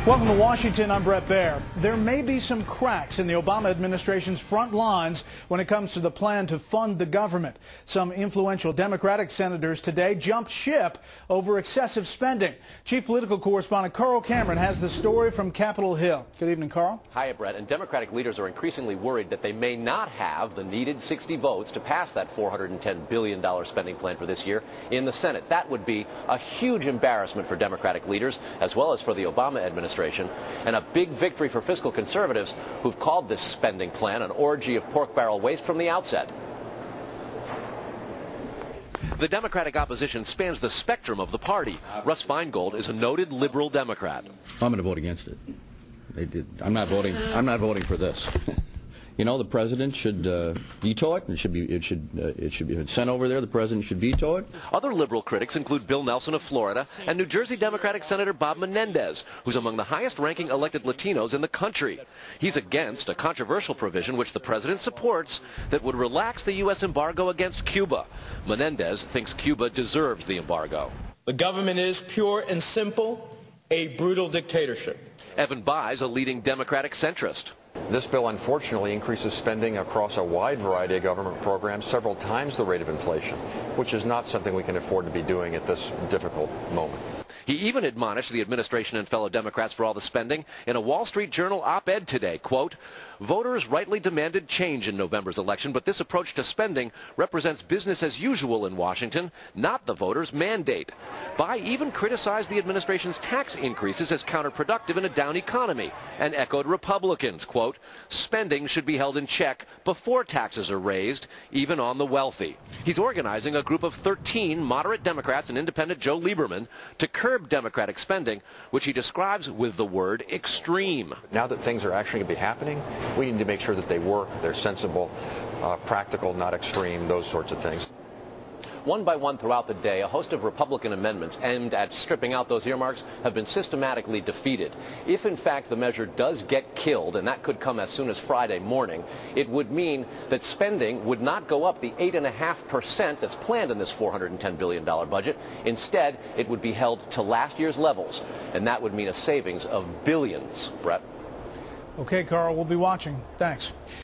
Welcome to Washington. I'm Brett Baer. There may be some cracks in the Obama administration's front lines when it comes to the plan to fund the government. Some influential Democratic senators today jumped ship over excessive spending. Chief political correspondent Carl Cameron has the story from Capitol Hill. Good evening, Carl. Hi, Brett. And Democratic leaders are increasingly worried that they may not have the needed 60 votes to pass that $410 billion spending plan for this year in the Senate. That would be a huge embarrassment for Democratic leaders, as well as for the Obama administration, and a big victory for fiscal conservatives who've called this spending plan an orgy of pork barrel waste from the outset. The Democratic opposition spans the spectrum of the party. Russ Feingold is a noted liberal Democrat. I'm going to vote against it. I'm not voting for this. You know, the president should veto it, and it should be sent over there. The president should veto it. Other liberal critics include Bill Nelson of Florida and New Jersey Democratic Senator Bob Menendez, who's among the highest-ranking elected Latinos in the country. He's against a controversial provision which the president supports that would relax the U.S. embargo against Cuba. Menendez thinks Cuba deserves the embargo. The government is pure and simple a brutal dictatorship. Evan Bayh, a leading Democratic centrist. This bill, unfortunately, increases spending across a wide variety of government programs several times the rate of inflation, which is not something we can afford to be doing at this difficult moment. He even admonished the administration and fellow Democrats for all the spending in a Wall Street Journal op-ed today. Quote, "Voters rightly demanded change in November's election, but this approach to spending represents business as usual in Washington, not the voters' mandate." Bayh even criticized the administration's tax increases as counterproductive in a down economy and echoed Republicans. Quote, "Spending should be held in check before taxes are raised, even on the wealthy." He's organizing a group of 13 moderate Democrats and independent Joe Lieberman to curb Democratic spending, which he describes with the word extreme. Now that things are actually going to be happening, we need to make sure that they work, they're sensible, practical, not extreme, those sorts of things. One by one throughout the day, a host of Republican amendments aimed at stripping out those earmarks have been systematically defeated. If, in fact, the measure does get killed, and that could come as soon as Friday morning, it would mean that spending would not go up the 8.5% that's planned in this $410 billion budget. Instead, it would be held to last year's levels, and that would mean a savings of billions. Brett? Okay, Carl, we'll be watching. Thanks.